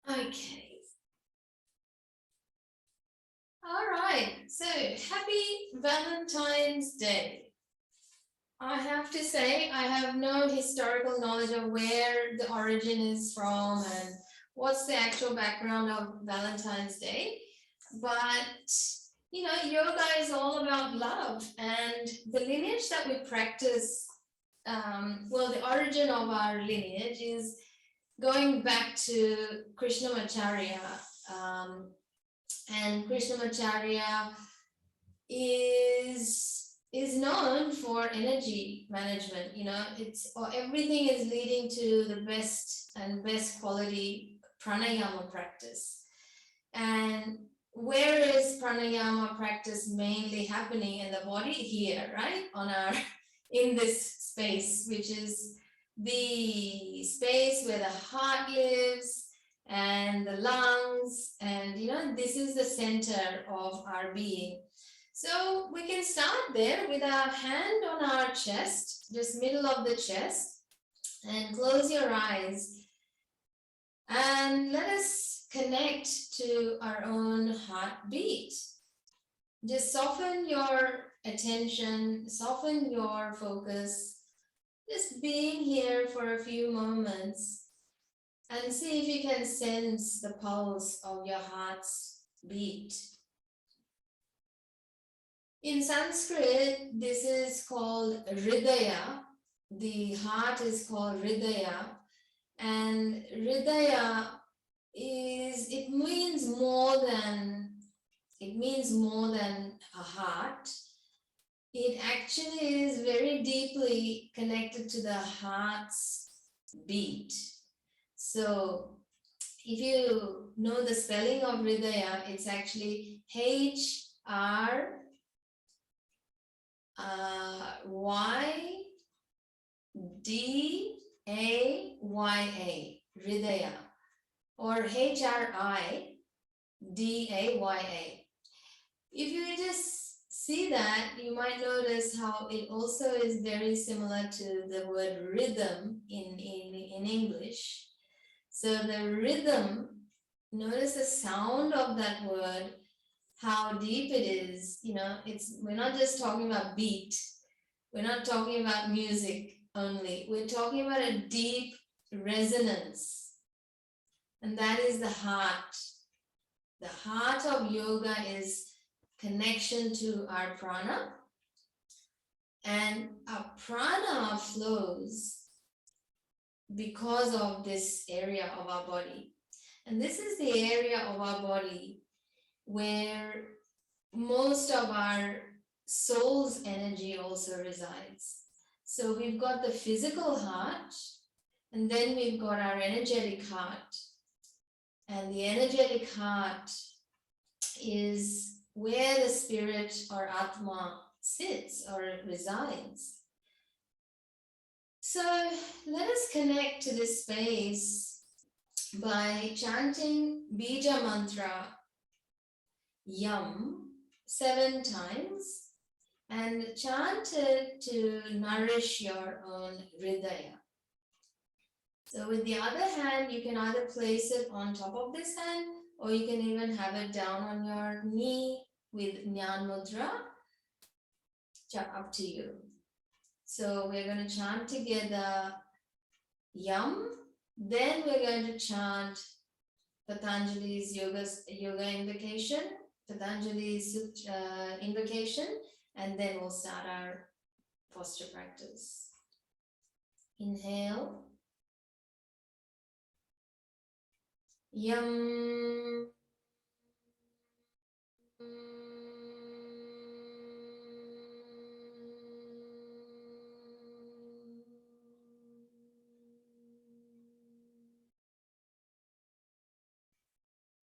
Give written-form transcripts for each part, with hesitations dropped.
Okay. All right. So happy Valentine's Day. I have to say, I have no historical knowledge of where the origin is from and what's the actual background of Valentine's Day. But, yoga is all about love, and the lineage that we practice, the origin of our lineage is going back to Krishnamacharya. Um, and Krishnamacharya is known for energy management. It's everything is leading to the best quality pranayama practice. And where is pranayama practice mainly happening in the body? Here, right, on our in this space, which is the space where the heart lives and the lungs, and this is the center of our being. So we can start there with our hand on our chest, just middle of the chest, and close your eyes and let us connect to our own heartbeat. Just soften your attention, soften your focus, just being here for a few moments, and see if you can sense the pulse of your heart's beat. In Sanskrit, this is called Hridaya. The heart is called Hridaya. And Hridaya it means more than a heart. It actually is very deeply connected to the heart's beat. So if you know the spelling of Hridaya, it's actually Hridaya, Hridaya, or Hridaya. If you just see that, you might notice how it also is very similar to the word rhythm in English. So the rhythm, notice the sound of that word, how deep it is. We're not just talking about beat. We're not talking about music only. We're talking about a deep resonance. And that is the heart. The heart of yoga is connection to our prana. And our prana flows because of this area of our body. And this is the area of our body where most of our soul's energy also resides. So we've got the physical heart, and then we've got our energetic heart. And the energetic heart is where the spirit or Atma sits or resides. So let us connect to this space by chanting Bija Mantra Yam 7 times, and chant it to nourish your own Hridaya. So with the other hand, you can either place it on top of this hand, or you can even have it down on your knee with Jnana Mudra. Up to you. So we're going to chant together Yam, then we're going to chant Patanjali's yoga invocation, Patanjali's invocation, and then we'll start our posture practice. Inhale. Yam.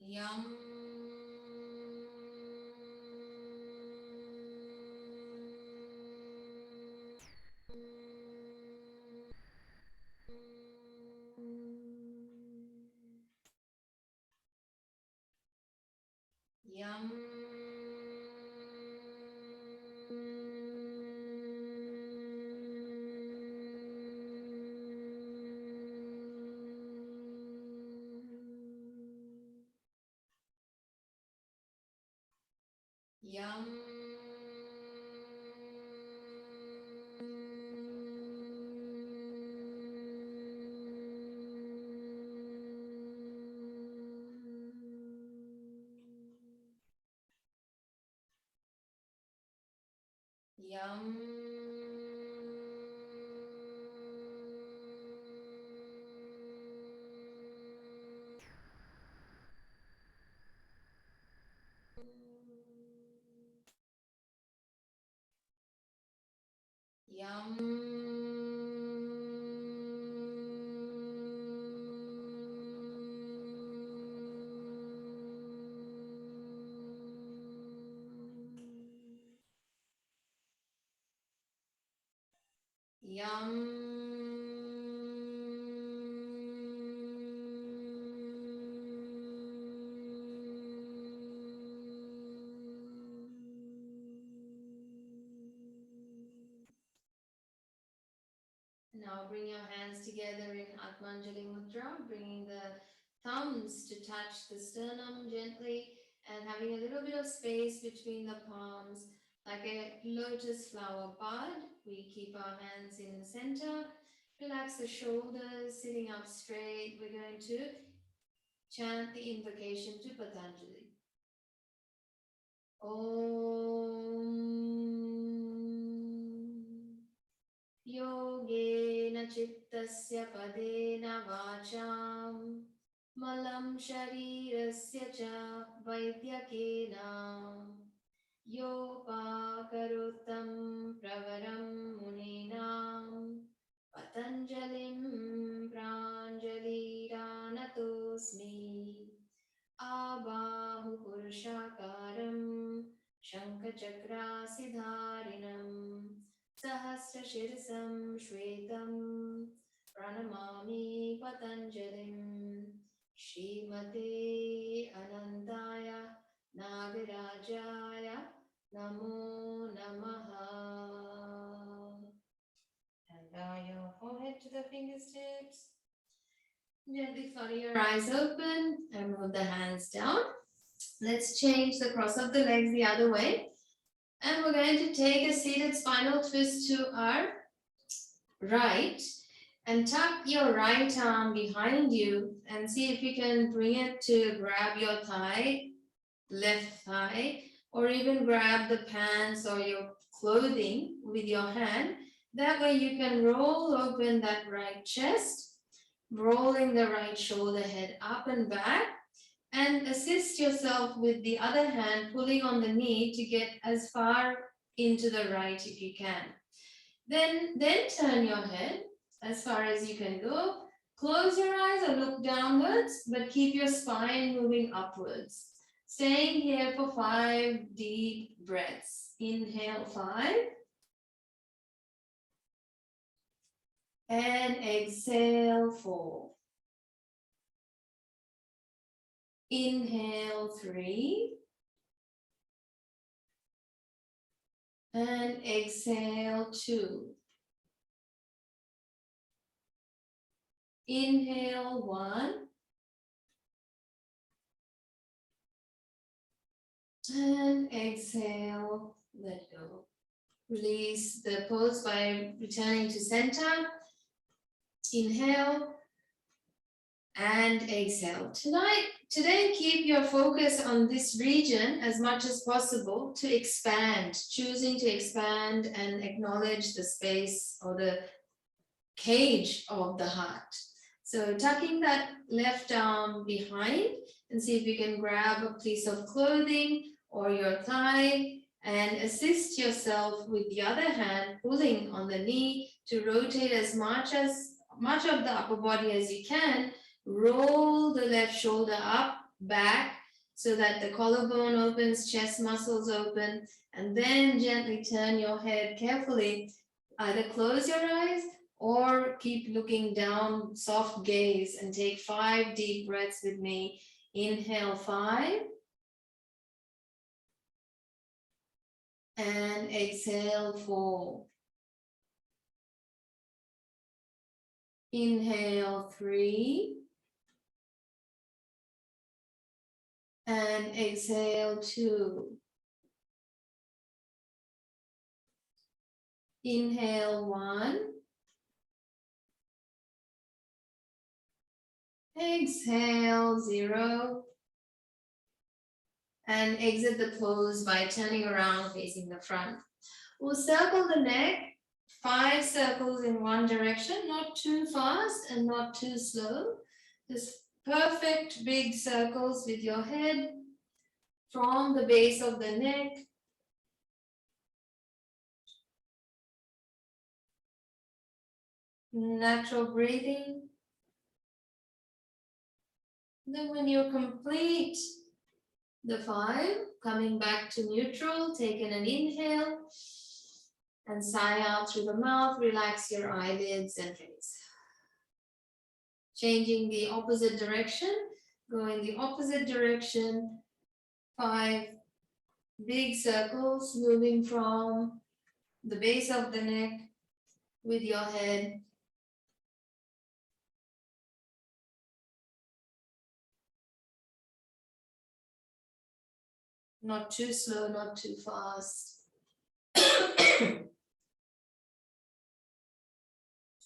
Yam. Yam. Yum. Yum. Yum. Yum. Now bring your hands together in Atmanjali Mudra, bringing the thumbs to touch the sternum gently and having a little bit of space between the palms, like a lotus flower bud. We keep our hands in the center. Relax the shoulders, sitting up straight. We're going to chant the invocation to Patanjali. Om Yogena Chittasya Padena Vacham Malam Sharirasya Cha Vaidyakena Yopakaruttam Pravaram Muninam Patanjalim Pranjaliranatosmi Abahu Purushakaram Shankachakrasidharinam Sahasrashirsam Shvetam Pranamami Patanjalim Srimate Anantaya Nagarajaya Namo Namaha. And bow your forehead to the fingertips. Gently flutter your eyes open and move the hands down. Let's change the cross of the legs the other way. And we're going to take a seated spinal twist to our right and tuck your right arm behind you and see if you can bring it to grab your thigh, left thigh, or even grab the pants or your clothing with your hand. That way you can roll open that right chest, rolling the right shoulder head up and back, and assist yourself with the other hand pulling on the knee to get as far into the right if you can. Then turn your head as far as you can go. Close your eyes or look downwards, but keep your spine moving upwards. Staying here for 5 deep breaths. Inhale 5. And exhale 4. Inhale 3. And exhale 2. Inhale 1. And exhale, let go. Release the pose by returning to center. Inhale and exhale. Today, keep your focus on this region as much as possible to expand, choosing to expand and acknowledge the space or the cage of the heart. So tucking that left arm behind and see if you can grab a piece of clothing or your thigh and assist yourself with the other hand pulling on the knee to rotate as much of the upper body as you can. Roll the left shoulder up, back, so that the collarbone opens, chest muscles open, and then gently turn your head carefully. Either close your eyes or keep looking down, soft gaze, and take 5 deep breaths with me. Inhale 5. And exhale 4. Inhale 3. And exhale 2. Inhale 1. Exhale 0. And exit the pose by turning around facing the front. We'll circle the neck, 5 circles in one direction, not too fast and not too slow. Just perfect big circles with your head from the base of the neck. Natural breathing. Then when you complete the 5, coming back to neutral, taking an inhale and sigh out through the mouth, relax your eyelids and face. Changing the opposite direction, go in the opposite direction, 5 big circles moving from the base of the neck with your head. Not too slow, not too fast.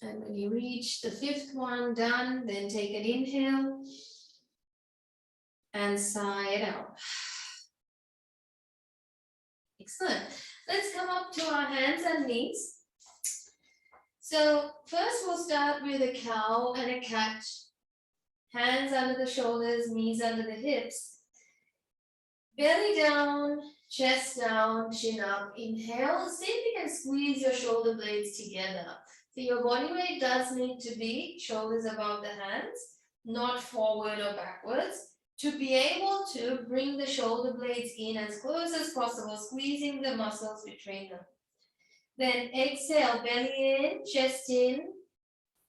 And when you reach the 5th one done, then take an inhale and sigh it out. Excellent. Let's come up to our hands and knees. So first we'll start with a cow and a cat. Hands under the shoulders, knees under the hips. Belly down, chest down, chin up. Inhale, see if you can squeeze your shoulder blades together. So your body weight does need to be shoulders above the hands, not forward or backwards. To be able to bring the shoulder blades in as close as possible, squeezing the muscles between them. Then exhale, belly in, chest in,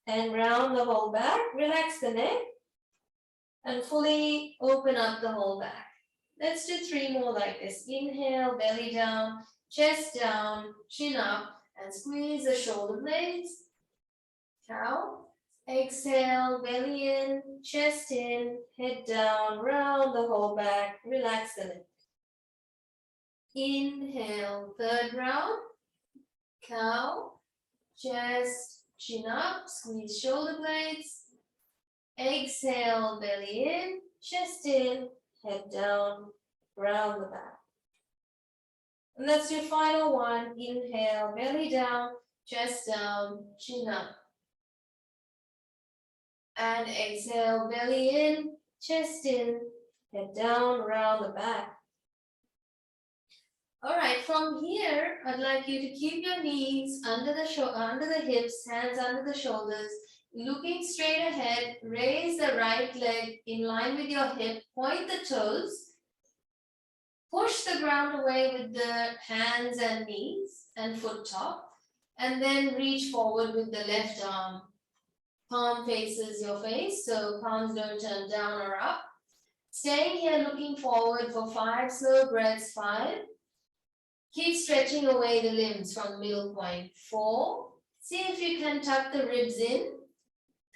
and round the whole back. Relax the neck and fully open up the whole back. Let's do 3 more like this. Inhale, belly down, chest down, chin up, and squeeze the shoulder blades. Cow. Exhale, belly in, chest in, head down, round the whole back, relax the neck. Inhale, 3rd round. Cow, chest, chin up, squeeze shoulder blades. Exhale, belly in, chest in, head down, round the back. And that's your final one. Inhale, belly down, chest down, chin up. And exhale, belly in, chest in, head down, round the back. All right, from here, I'd like you to keep your knees under the hips, hands under the shoulders, looking straight ahead. Raise the right leg in line with your hip, point the toes, push the ground away with the hands and knees and foot top, and then reach forward with the left arm. Palm faces your face, so palms don't turn down or up. Staying here looking forward for 5 slow breaths. 5. Keep stretching away the limbs from the middle point. 4. See if you can tuck the ribs in.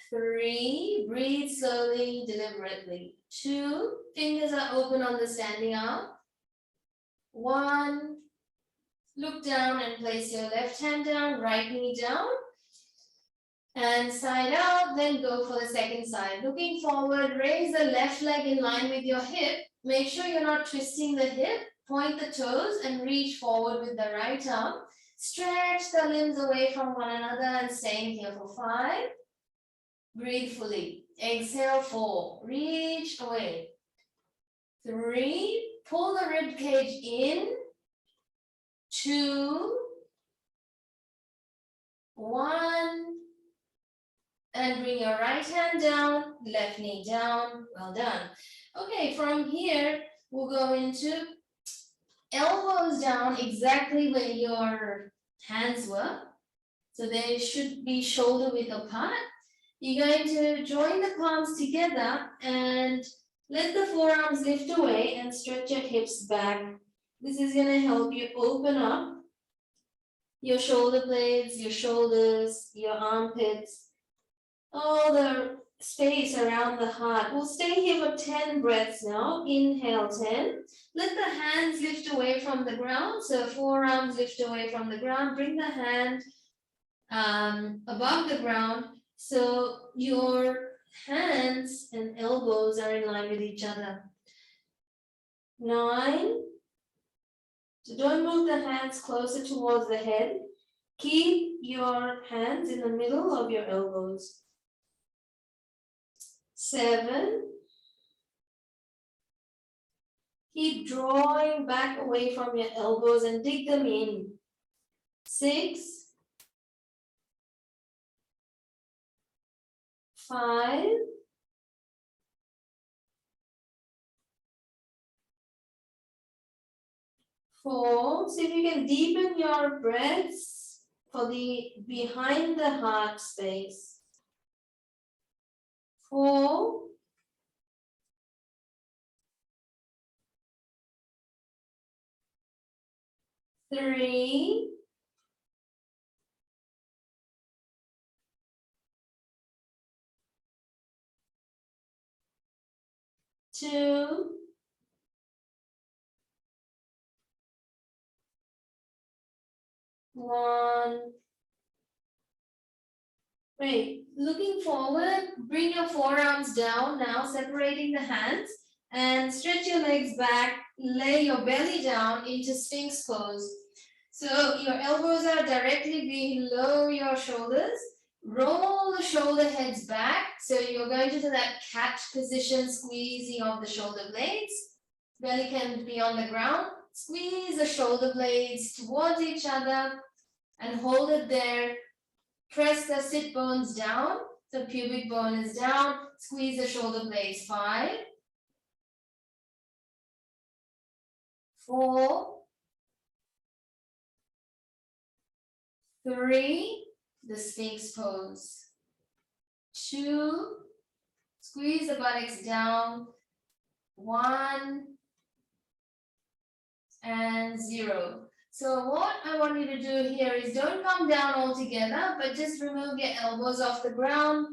3. Breathe slowly, deliberately. 2. Fingers are open on the standing arm. 1. Look down and place your left hand down, right knee down. And side out, then go for the second side. Looking forward, raise the left leg in line with your hip. Make sure you're not twisting the hip. Point the toes and reach forward with the right arm. Stretch the limbs away from one another and staying here for 5. Breathe fully. Exhale, 4. Reach away. 3. Pull the rib cage in. 2. 1. And bring your right hand down, left knee down. Well done. Okay, from here, we'll go into elbows down exactly where your hands were. So they should be shoulder width apart. You're going to join the palms together and let the forearms lift away and stretch your hips back. This is going to help you open up your shoulder blades, your shoulders, your armpits, all the space around the heart. We'll stay here for 10 breaths now. Inhale 10. Let the hands lift away from the ground. So forearms lift away from the ground. Bring the hand above the ground. So your hands and elbows are in line with each other. 9. So don't move the hands closer towards the head. Keep your hands in the middle of your elbows. 7. Keep drawing back away from your elbows and dig them in. 6. 5. 4. See if you can deepen your breaths for the behind the heart space. 4. 3. 2. 1. Great. Looking forward, bring your forearms down now, separating the hands, and stretch your legs back, lay your belly down into Sphinx pose. So your elbows are directly below your shoulders. Roll the shoulder heads back. So you're going to do that cat position, squeezing of the shoulder blades. Belly can be on the ground. Squeeze the shoulder blades towards each other and hold it there. Press the sit bones down. The pubic bone is down. Squeeze the shoulder blades. 5, 4, 3, the Sphinx pose. 2, squeeze the buttocks down. 1, and 0. So what I want you to do here is don't come down altogether, but just remove your elbows off the ground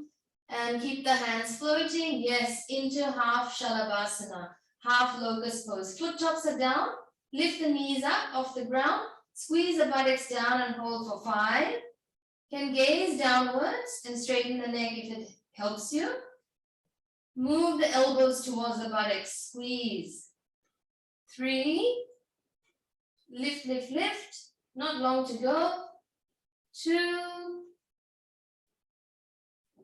and keep the hands floating. Yes, into half Shalabhasana, half locust pose. Foot tops are down. Lift the knees up off the ground. Squeeze the buttocks down and hold for 5. Can gaze downwards and straighten the neck if it helps you. Move the elbows towards the buttocks. Squeeze. 3. Lift, lift, lift. Not long to go. 2,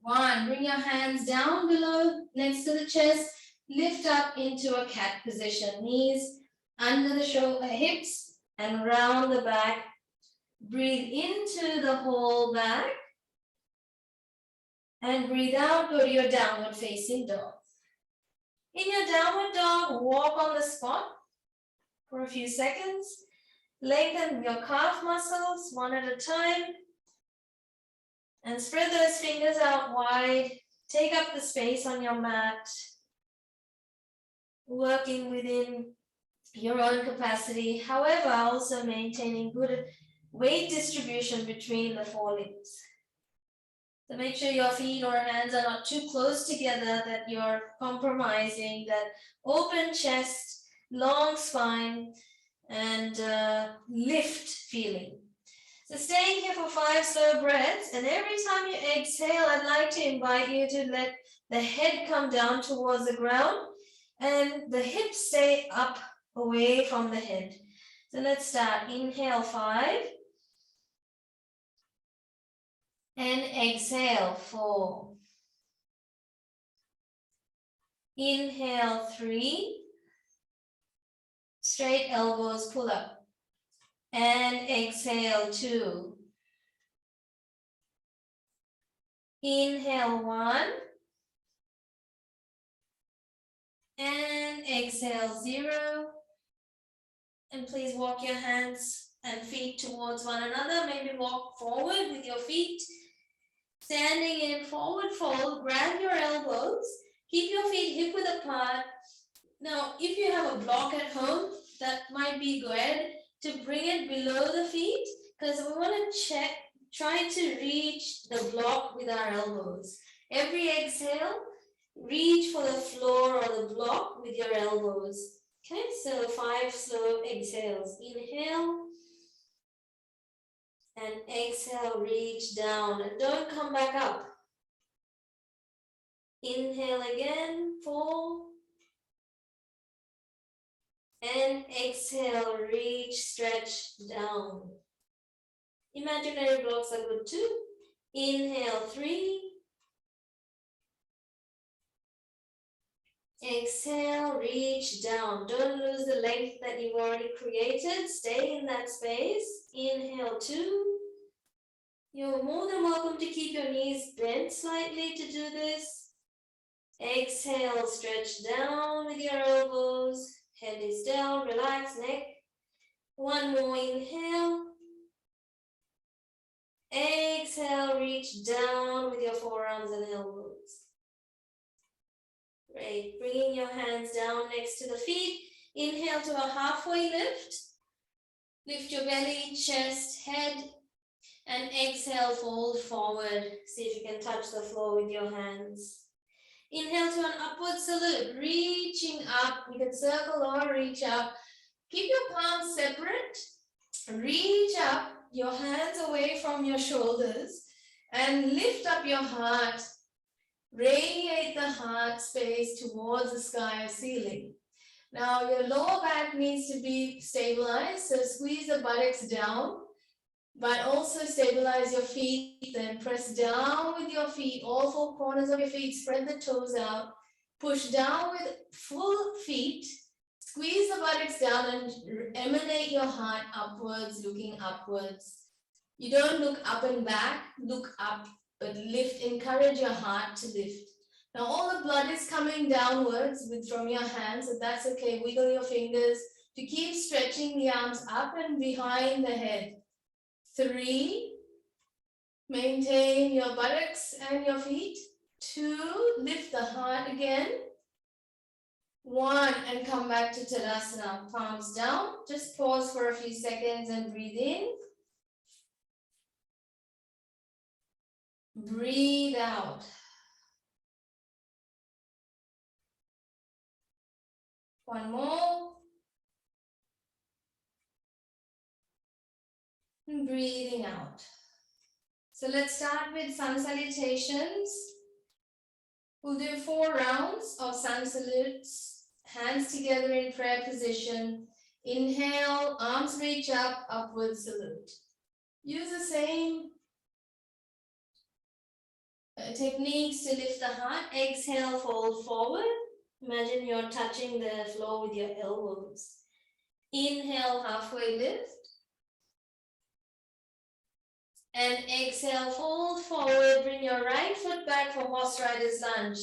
1. Bring your hands down below, next to the chest. Lift up into a cat position. Knees under the shoulder, hips, and round the back. Breathe into the whole back. And breathe out, go to your downward facing dog. In your downward dog, walk on the spot for a few seconds. Lengthen your calf muscles one at a time. And spread those fingers out wide. Take up the space on your mat. Working within your own capacity. However, also maintaining good weight distribution between the forelimbs. So make sure your feet or hands are not too close together, that you're compromising that open chest, long spine, and lift feeling. So staying here for 5 slow breaths, and every time you exhale, I'd like to invite you to let the head come down towards the ground and the hips stay up away from the head. So let's start. Inhale 5 and exhale 4. Inhale 3. Straight elbows pull up. And exhale 2. Inhale 1. And exhale 0. And please walk your hands and feet towards one another. Maybe walk forward with your feet. Standing in forward fold, grab your elbows. Keep your feet hip width apart. Now, if you have a block at home, that might be good to bring it below the feet, because we want to try to reach the block with our elbows. Every exhale, reach for the floor or the block with your elbows. Okay, so 5 slow exhales. Inhale and exhale, reach down and don't come back up. Inhale again, 4. And exhale, reach, stretch down. Imaginary blocks are good too. Inhale, 3. Exhale, reach down. Don't lose the length that you've already created. Stay in that space. Inhale, 2. You're more than welcome to keep your knees bent slightly to do this. Exhale, stretch down with your elbows. Head is down, relax, neck. One more inhale. Exhale, reach down with your forearms and elbows. Great. Bringing your hands down next to the feet. Inhale to a halfway lift. Lift your belly, chest, head, and exhale, fold forward. See if you can touch the floor with your hands. Inhale to an upward salute, reaching up. You can circle or reach up. Keep your palms separate. Reach up, your hands away from your shoulders, and lift up your heart. Radiate the heart space towards the sky or ceiling. Now your lower back needs to be stabilized, so squeeze the buttocks down, but also stabilize your feet. Then press down with your feet, all 4 corners of your feet, spread the toes out, push down with full feet, squeeze the buttocks down and emanate your heart upwards, looking upwards. You don't look up and back, look up, but lift, encourage your heart to lift. Now all the blood is coming downwards from your hands, so that's okay. Wiggle your fingers to keep stretching the arms up and behind the head. 3, maintain your buttocks and your feet. 2, lift the heart again. 1, and come back to Tadasana, palms down. Just pause for a few seconds and breathe in. Breathe out. One more. And breathing out. So let's start with sun salutations. We'll do 4 rounds of sun salutes. Hands together in prayer position. Inhale, arms reach up, upward salute. Use the same techniques to lift the heart. Exhale, fold forward. Imagine you're touching the floor with your elbows. Inhale, halfway lift. And exhale, fold forward. Bring your right foot back for horse rider's lunge.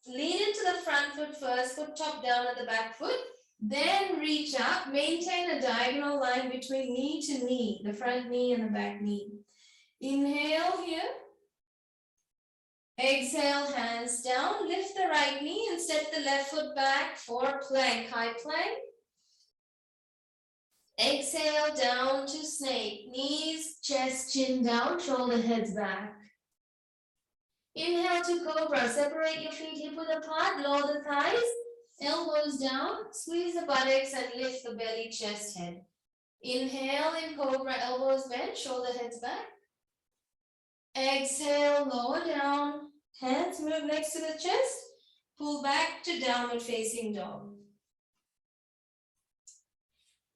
Lean into the front foot first, foot top down at the back foot. Then reach up, maintain a diagonal line between knee to knee, the front knee and the back knee. Inhale here. Exhale, hands down, lift the right knee and step the left foot back for plank, high plank. Exhale, down to snake, knees, chest, chin down, shoulder heads back. Inhale to cobra, separate your feet hip width apart, lower the thighs, elbows down, squeeze the buttocks and lift the belly, chest, head. Inhale in cobra, elbows bent, shoulder heads back. Exhale, lower down, hands move next to the chest, pull back to downward facing dog.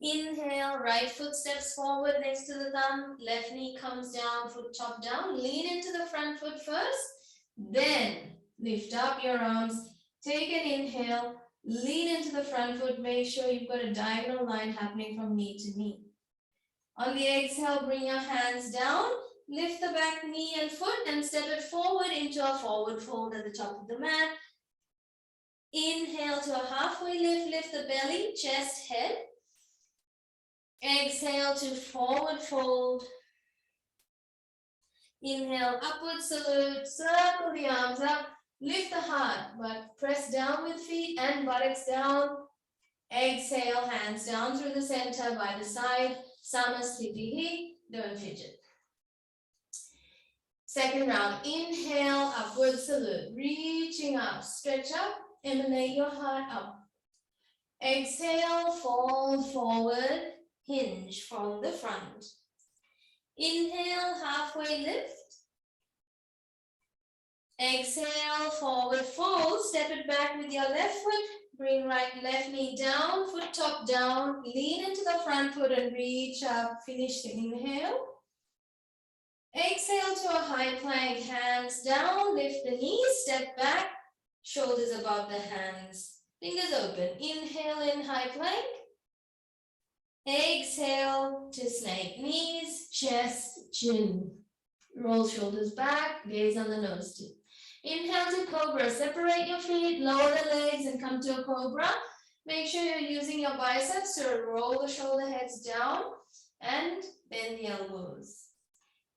Inhale, right foot steps forward next to the thumb, left knee comes down, foot top down, lean into the front foot first, then lift up your arms, take an inhale, lean into the front foot, make sure you've got a diagonal line happening from knee to knee. On the exhale, bring your hands down, lift the back knee and foot and step it forward into a forward fold at the top of the mat. Inhale to a halfway lift, lift the belly, chest, head. Exhale to forward fold. Inhale, upward salute, circle the arms up, lift the heart, but press down with feet and buttocks down. Exhale, hands down through the center by the side, Samasthiti, don't fidget. Second round, inhale, upward salute, reaching up, stretch up, emanate your heart up. Exhale, fold forward, hinge from the front. Inhale, halfway lift. Exhale, forward fold, step it back with your left foot, bring left knee down, foot top down, lean into the front foot and reach up, finish the inhale. Exhale to a high plank, hands down, lift the knees, step back, shoulders above the hands, fingers open. Inhale in high plank. Exhale to snake, knees, chest, chin. Roll shoulders back, gaze on the nose tip. Inhale to cobra, separate your feet, lower the legs and come to a cobra. Make sure you're using your biceps to roll the shoulder heads down and bend the elbows.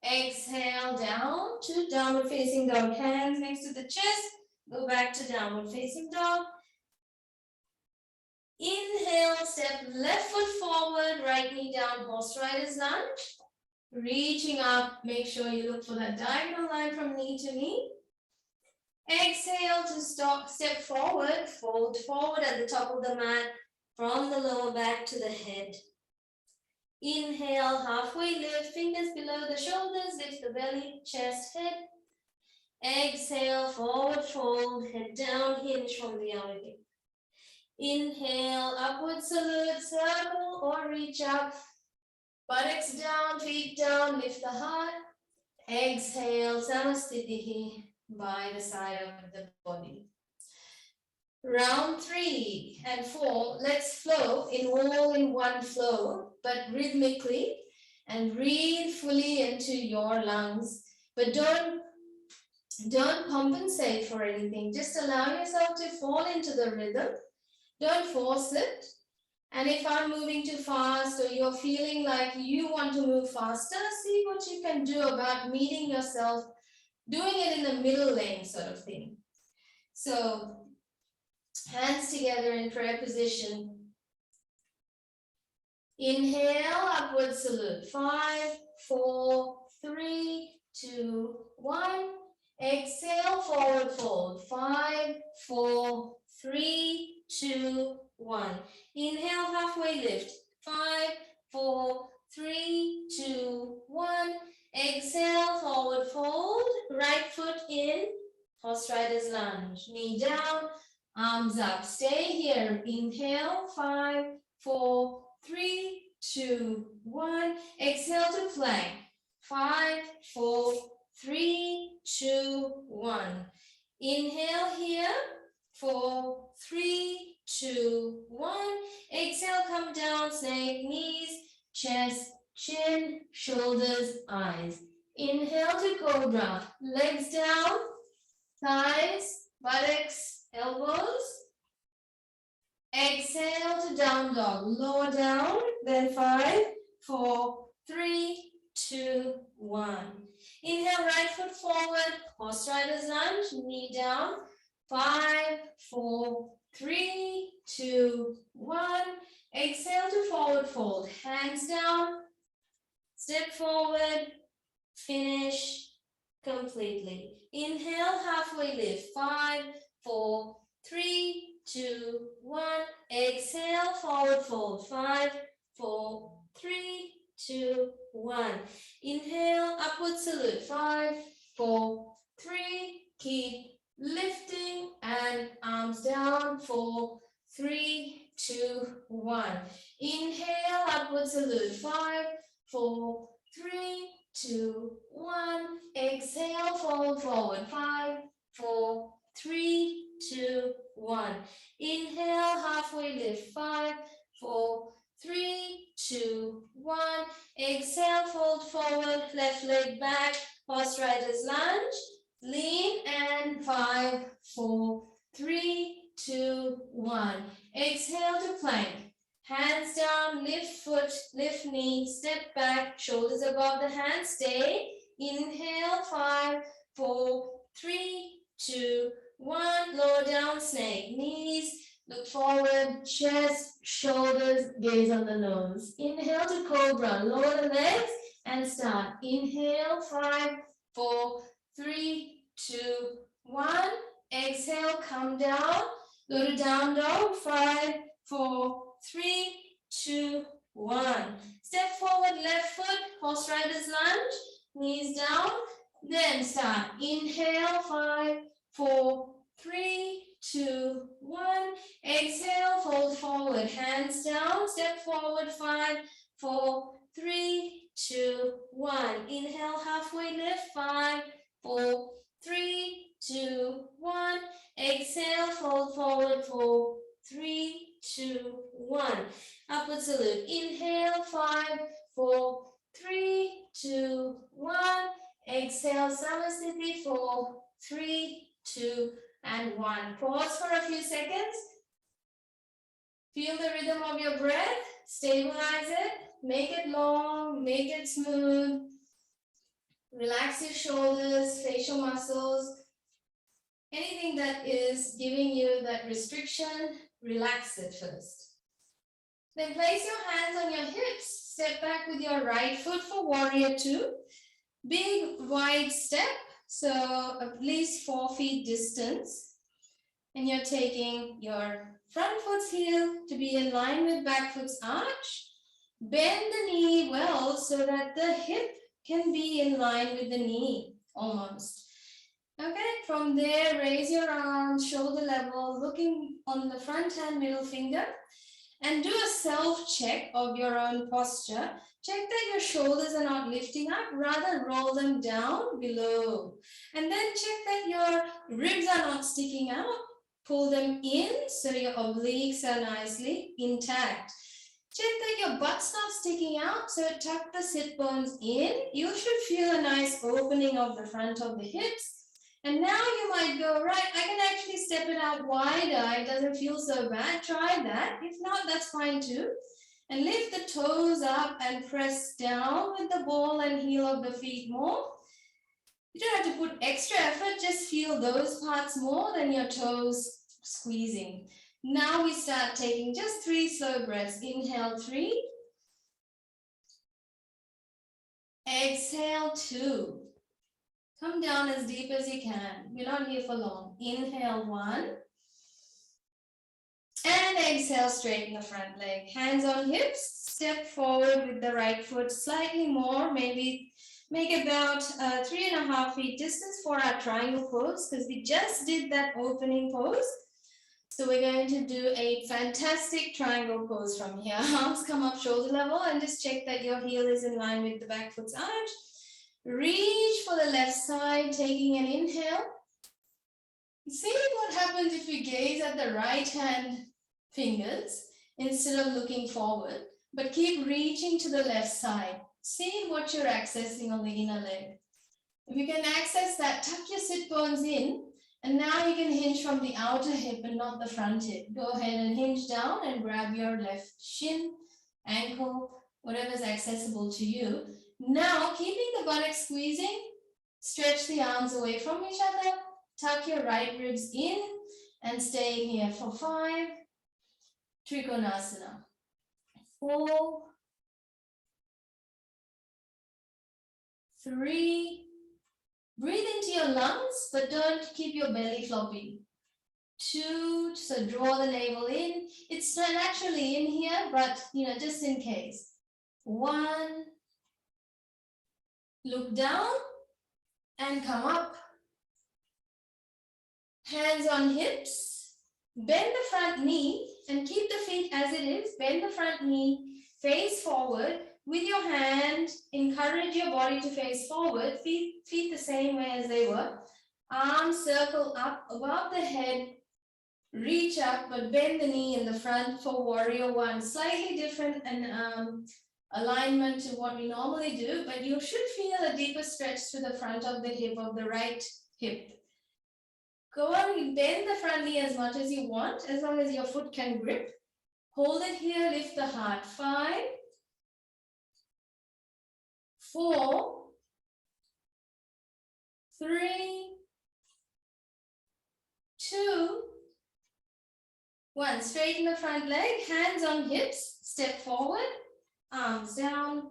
Exhale down to downward facing dog, hands next to the chest, go back to downward facing dog. Inhale, step left foot forward, right knee down, horse rider's lunge. Reaching up, make sure you look for that diagonal line from knee to knee. Exhale to step forward, fold forward at the top of the mat, from the lower back to the head. Inhale, halfway lift, fingers below the shoulders, lift the belly, chest, head. Exhale, forward fold, head down, hinge from the outer hip. Inhale, upward salute, circle or reach up. Buttocks down, feet down, lift the heart. Exhale, Samastitihi by the side of the body. Round 3 and 4, let's flow all in one flow, but rhythmically, and breathe fully into your lungs. But don't compensate for anything. Just allow yourself to fall into the rhythm. Don't force it. And if I'm moving too fast or you're feeling like you want to move faster, see what you can do about meeting yourself, doing it in the middle lane sort of thing. So hands together in prayer position. Inhale, upward salute. 5, 4, 3, 2, 1. Exhale, forward fold. 5, 4, 3, 2, 1. Inhale, halfway lift. 5, 4, 3, 2, 1. Exhale, forward fold. Right foot in, horse rider's lunge. Knee down, arms up. Stay here. Inhale, 5, 4, 3, 2, 1. Exhale to plank. 5, 4, 3, 2, 1. Inhale here. 4, 3, 2, 1. Exhale, come down, snake, knees, chest, chin, shoulders, eyes. Inhale to cobra. Legs down, thighs, buttocks, elbows. Exhale to down dog. Lower down, then 5, 4, 3, 2, 1. Inhale, right foot forward, horse rider's lunge, knee down. 5, 4, 3, 2, 1. Exhale to forward fold. Hands down. Step forward. Finish completely. Inhale, halfway lift. 5, 4, 3, 2, 1. Exhale, forward fold. 5, 4, 3, 2, 1. Inhale, upward salute. 5, 4, 3. Keep lifting and arms down. 4, 3, 2, 1. Inhale, upward salute. 5, 4, 3, 2, 1. Exhale, fold forward. 5, 4, 3, 2, 1. Inhale, halfway lift. 5, 4, 3, 2, 1. Exhale, fold forward. Left leg back. Horse rider's lunge. Lean and 5, 4, 3, 2, 1. Exhale to plank. Hands down, lift foot, lift knee, step back, shoulders above the hands, stay. Inhale, 5, 4, 3, 2, 1. Lower down, snake, knees, look forward, chest, shoulders, gaze on the nose. Inhale to cobra, lower the legs and start. Inhale, 5, 4, 3, 2, 1. Exhale, come down. Go to down dog. 5, 4, 3, 2, 1. Step forward, left foot, horse rider's lunge, knees down. Then start. Inhale, 5, 4, 3, 2, 1. Exhale, fold forward, hands down, step forward, 5, 4, 3, 2, 1. Inhale, halfway lift, 5, 4, 3, 2, 1. Exhale, fold forward, 4, 3, 2, 1. Upward salute. Inhale, 5, 4, 3, 2, 1. Exhale, Samasthiti, 4, 3, 2, and 1. Pause for a few seconds. Feel the rhythm of your breath. Stabilize it. Make it long. Make it smooth. Relax your shoulders, facial muscles. Anything that is giving you that restriction, relax it first. Then place your hands on your hips. Step back with your right foot for warrior 2. Big wide step. So at least 4 feet distance. And you're taking your front foot's heel to be in line with back foot's arch. Bend the knee well so that the hip can be in line with the knee, almost. Okay, from there, raise your arms, shoulder level, looking on the front hand, middle finger, and do a self-check of your own posture. Check that your shoulders are not lifting up, rather roll them down below. And then check that your ribs are not sticking out. Pull them in so your obliques are nicely intact. Check that your butt's not sticking out, so tuck the sit bones in. You should feel a nice opening of the front of the hips. And now you might go, right, I can actually step it out wider. It doesn't feel so bad. Try that. If not, that's fine too. And lift the toes up and press down with the ball and heel of the feet more. You don't have to put extra effort. Just feel those parts more than your toes squeezing. Now we start taking just 3 slow breaths. Inhale, 3. Exhale, 2. Come down as deep as you can. We're not here for long. Inhale, 1. And exhale, straighten the front leg. Hands on hips. Step forward with the right foot slightly more. Maybe make about 3.5 feet distance for our triangle pose, because we just did that opening pose. So we're going to do a fantastic triangle pose from here. Arms come up shoulder level and just check that your heel is in line with the back foot's arch. Reach for the left side, taking an inhale. See what happens if we gaze at the right hand fingers instead of looking forward, but keep reaching to the left side. See what you're accessing on the inner leg. If you can access that, tuck your sit bones in, and now you can hinge from the outer hip and not the front hip. Go ahead and hinge down and grab your left shin, ankle, whatever is accessible to you. Now, keeping the buttocks squeezing, stretch the arms away from each other, tuck your right ribs in, and stay here for 5, Trikonasana. 4, 3, breathe into your lungs, but don't keep your belly flopping. 2, so draw the navel in. It's not naturally in here, but just in case. 1, look down and come up. Hands on hips. Bend the front knee and keep the feet as it is. Bend the front knee, face forward. With your hand, encourage your body to face forward. Feet the same way as they were. Arms circle up above the head. Reach up, but bend the knee in the front for warrior 1. Slightly different and alignment to what we normally do, but you should feel a deeper stretch to the front of the hip, of the right hip. Go on, bend the front knee as much as you want, as long as your foot can grip. Hold it here, lift the heart. 5, 4, 3, 2, 1. Straighten the front leg, hands on hips, step forward, arms down.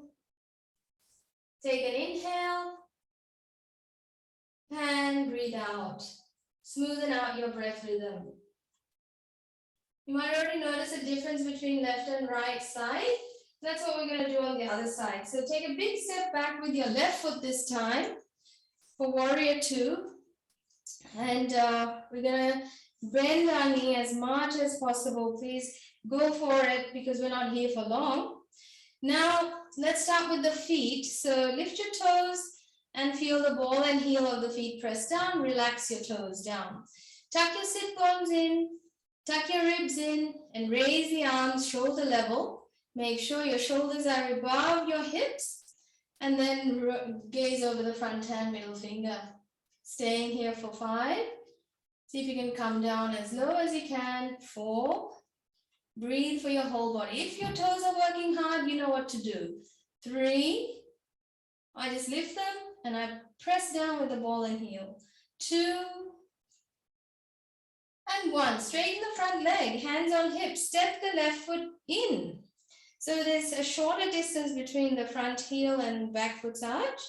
Take an inhale and breathe out. Smoothen out your breath rhythm. You might already notice a difference between left and right side. That's what we're going to do on the other side. So take a big step back with your left foot this time for warrior two. And we're going to bend our knee as much as possible. Please go for it because we're not here for long. Now, let's start with the feet. So lift your toes and feel the ball and heel of the feet press down. Relax your toes down. Tuck your sit bones in. Tuck your ribs in and raise the arms shoulder level. Make sure your shoulders are above your hips and then gaze over the front hand, middle finger. Staying here for 5. See if you can come down as low as you can. 4. Breathe for your whole body. If your toes are working hard, you know what to do. 3. I just lift them and I press down with the ball and heel. 2. And 1, straighten the front leg, hands on hips, step the left foot in. So there's a shorter distance between the front heel and back foot's arch.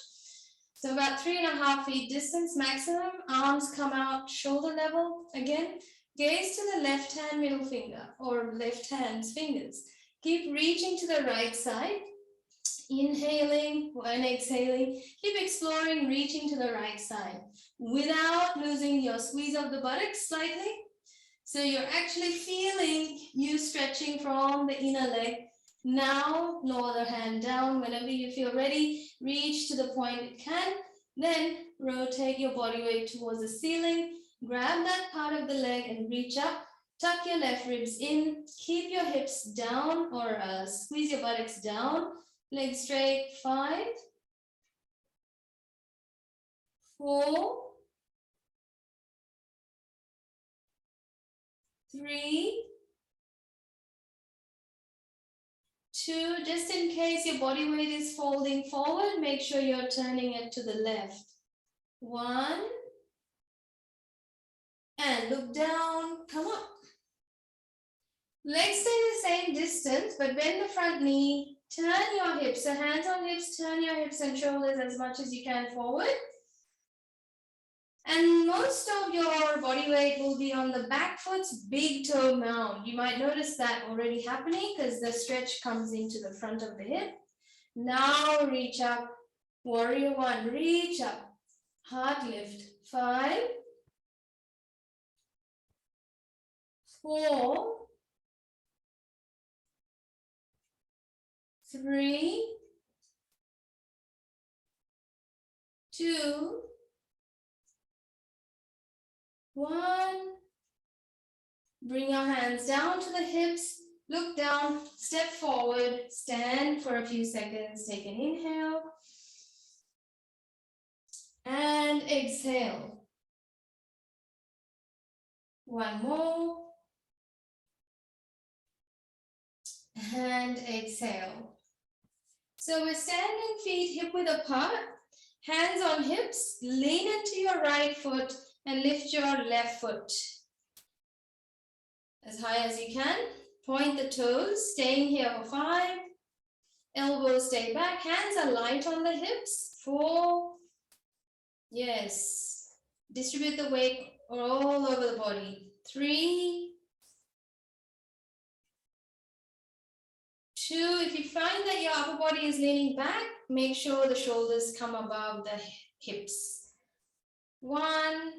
So about 3.5 feet distance maximum, arms come out shoulder level. Again, gaze to the left hand middle finger or left hand's fingers. Keep reaching to the right side. Inhaling and exhaling, keep exploring, reaching to the right side without losing your squeeze of the buttocks slightly. So you're actually feeling you stretching from the inner leg. Now, lower the hand down. Whenever you feel ready, reach to the point it can. Then rotate your body weight towards the ceiling. Grab that part of the leg and reach up. Tuck your left ribs in. Keep your hips down or squeeze your buttocks down. Legs straight. 5, 4, 3, 2, just in case your body weight is folding forward, make sure you're turning it to the left. 1, and look down, come up. Legs stay the same distance, but bend the front knee, turn your hips, so hands on hips, turn your hips and shoulders as much as you can forward. And most of your body weight will be on the back foot's big toe mound. You might notice that already happening because the stretch comes into the front of the hip. Now reach up, warrior 1, reach up, heart lift, 5, 4, 3, 2, 1. Bring your hands down to the hips, look down, step forward, stand for a few seconds, take an inhale, and exhale. 1 more, and exhale. So we're standing feet hip width apart, hands on hips, lean into your right foot and lift your left foot as high as you can. Point the toes, staying here for 5. Elbows stay back, hands are light on the hips. 4. Yes. Distribute the weight all over the body. 3. 2. If you find that your upper body is leaning back, make sure the shoulders come above the hips. 1.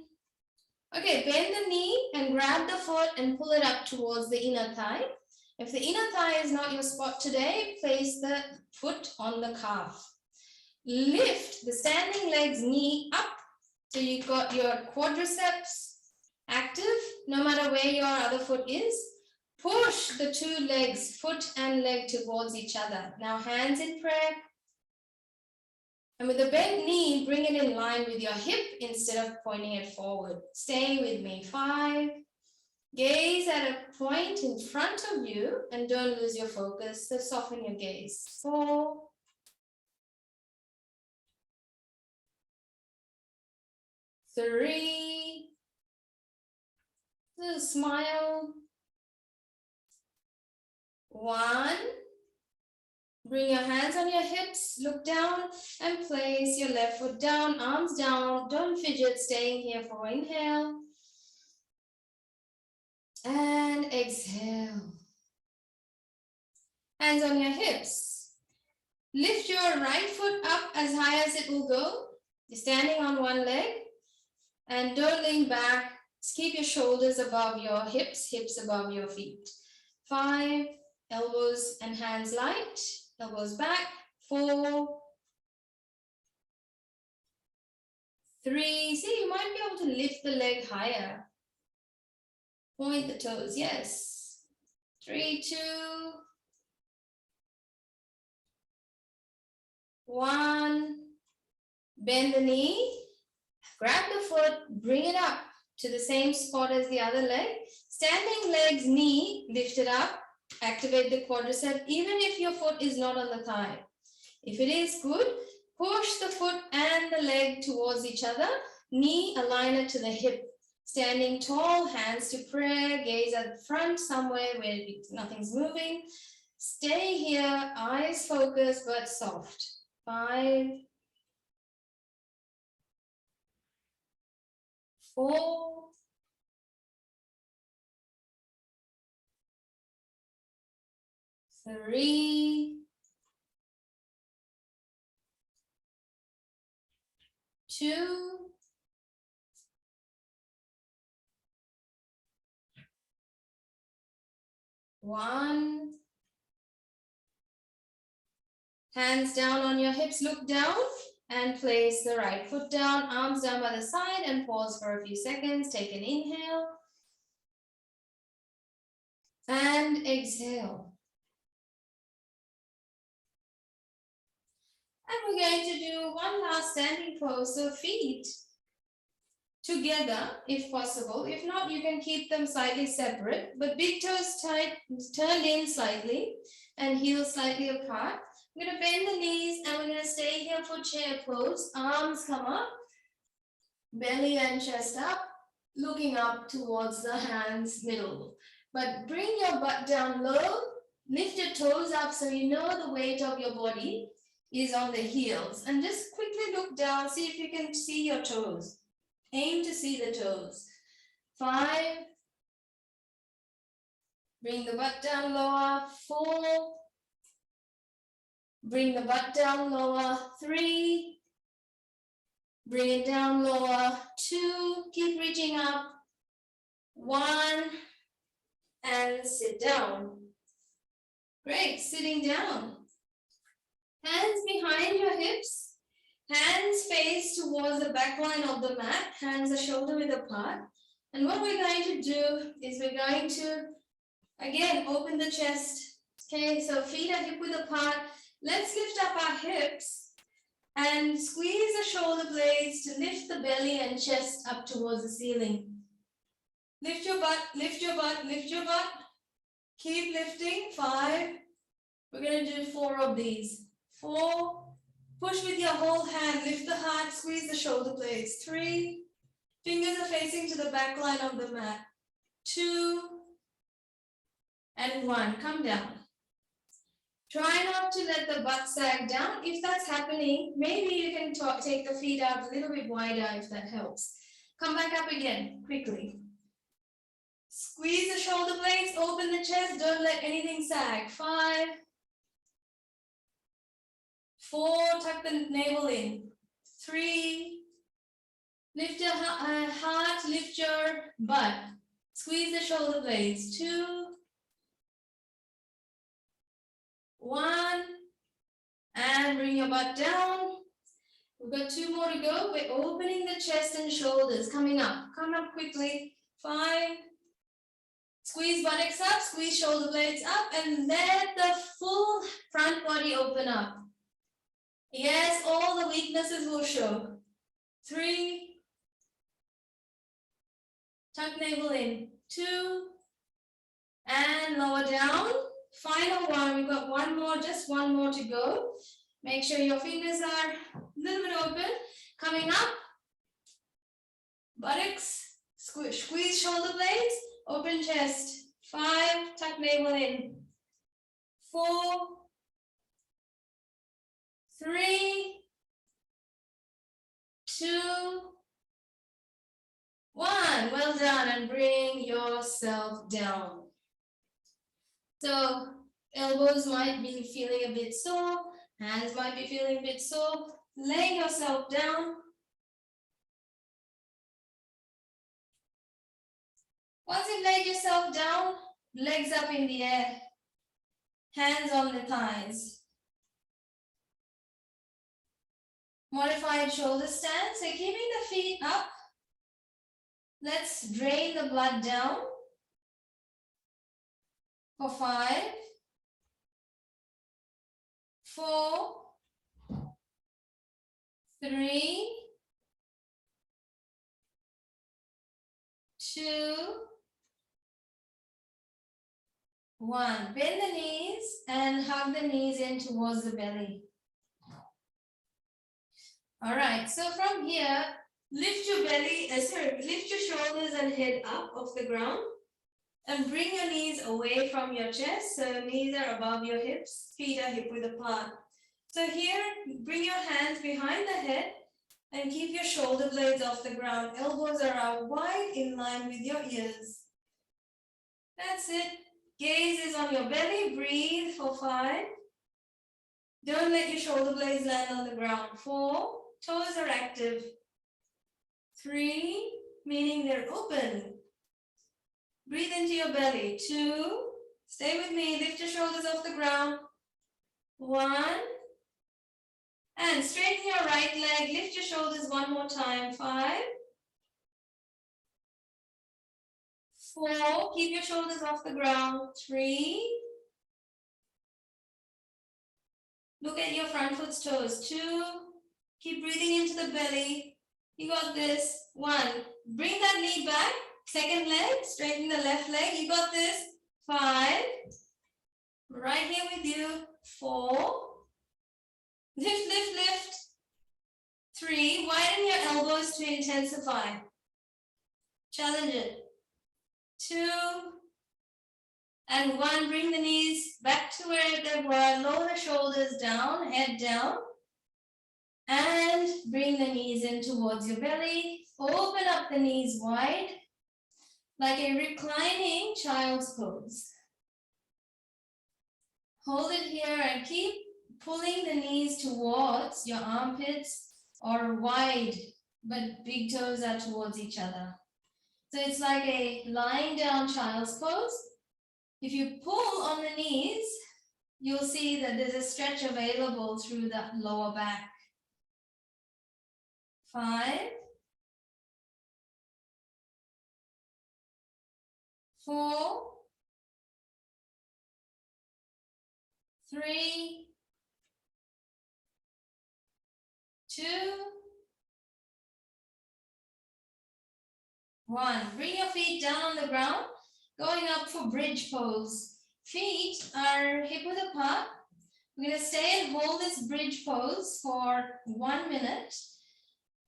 Okay, bend the knee and grab the foot and pull it up towards the inner thigh. If the inner thigh is not your spot today, place the foot on the calf. Lift the standing legs knee up so you've got your quadriceps active, no matter where your other foot is. Push the 2 legs, foot and leg towards each other. Now hands in prayer. And with the bent knee, bring it in line with your hip instead of pointing it forward. Stay with me. 5. Gaze at a point in front of you and don't lose your focus. So soften your gaze. 4. 3. Little smile. 1. Bring your hands on your hips, look down and place your left foot down, arms down. Don't fidget, staying here for inhale. And exhale. Hands on your hips. Lift your right foot up as high as it will go. You're standing on one leg. And don't lean back. Just keep your shoulders above your hips, hips above your feet. 5, elbows and hands light, elbows back. 4, 3, see, you might be able to lift the leg higher. Point the toes, yes. 3, 2, 1. Bend the knee, grab the foot, bring it up to the same spot as the other leg. Standing legs, knee lifted up, activate the quadricep, even if your foot is not on the thigh. If it is, good. Push the foot and the leg towards each other. Knee align it to the hip. Standing tall, hands to prayer, gaze at the front somewhere where nothing's moving. Stay here, eyes focused but soft. 5, 4, 3, 2, 1. Hands down on your hips, look down and place the right foot down, arms down by the side and pause for a few seconds. Take an inhale and exhale. And we're going to do one last standing pose, so feet together if possible. If not, you can keep them slightly separate, but big toes tight, turned in slightly and heels slightly apart. We're going to bend the knees and we're going to stay here for chair pose. Arms come up, belly and chest up, looking up towards the hands middle. But bring your butt down low, lift your toes up so you know the weight of your body is on the heels. And just quickly look down, see if you can see your toes. Aim to see the toes. 5, bring the butt down lower. 4, bring the butt down lower. 3, bring it down lower. 2, keep reaching up. 1, and sit down. Great, sitting down. Hands behind your hips. Hands face towards the back line of the mat. Hands are shoulder width apart. And what we're going to do is we're going to, again, open the chest. Okay, so feet are hip width apart. Let's lift up our hips and squeeze the shoulder blades to lift the belly and chest up towards the ceiling. Lift your butt, lift your butt, lift your butt. Keep lifting. 5. We're going to do 4 of these. 4. Push with your whole hand. Lift the heart. Squeeze the shoulder blades. 3. Fingers are facing to the back line of the mat. 2. And 1. Come down. Try not to let the butt sag down. If that's happening, maybe you can take the feet out a little bit wider if that helps. Come back up again, quickly. Squeeze the shoulder blades, open the chest, don't let anything sag. 5, 4, tuck the navel in. 3, lift your heart, lift your butt. Squeeze the shoulder blades. 2, 1, and bring your butt down. We've got 2 more to go. We're opening the chest and shoulders, coming up. Come up quickly. 5, squeeze buttocks up, squeeze shoulder blades up, and let the full front body open up. Yes, all the weaknesses will show. 3, tuck navel in. 2, and lower down. Final one, we've got 1 more, just 1 more to go. Make sure your fingers are a little bit open. Coming up, buttocks, squeeze shoulder blades, open chest. 5, tuck navel in. 4, 3, 2, 1. Well done, and bring yourself down. So elbows might be feeling a bit sore, hands might be feeling a bit sore. Lay yourself down. Once you've laid yourself down, legs up in the air, hands on the thighs. Modified shoulder stand. So keeping the feet up, let's drain the blood down for 5, 4, 3, 2, 1. Bend the knees and hug the knees in towards the belly. All right, so from here, lift your belly, lift your shoulders and head up off the ground and bring your knees away from your chest. So knees are above your hips, feet are hip width apart. So here, bring your hands behind the head and keep your shoulder blades off the ground. Elbows are out wide in line with your ears. That's it. Gaze is on your belly. Breathe for 5. Don't let your shoulder blades land on the ground. 4. Toes are active. 3, meaning they're open. Breathe into your belly. 2, stay with me, lift your shoulders off the ground. 1, and straighten your right leg, lift your shoulders one more time. 5, 4, keep your shoulders off the ground. 3, look at your front foot's toes. 2, keep breathing into the belly. You got this. 1, bring that knee back. Second leg, straighten the left leg. You got this. 5, right here with you. 4, lift, lift, lift. 3, widen your elbows to intensify. Challenge it. 2, and 1, bring the knees back to where they were. Lower the shoulders down, head down. And bring the knees in towards your belly. Open up the knees wide, like a reclining child's pose. Hold it here and keep pulling the knees towards your armpits or wide, but big toes are towards each other. So it's like a lying down child's pose. If you pull on the knees, you'll see that there's a stretch available through the lower back. 5, 4, 3, 2, 1. Bring your feet down on the ground, going up for bridge pose. Feet are hip width apart. We're going to stay and hold this bridge pose for 1 minute.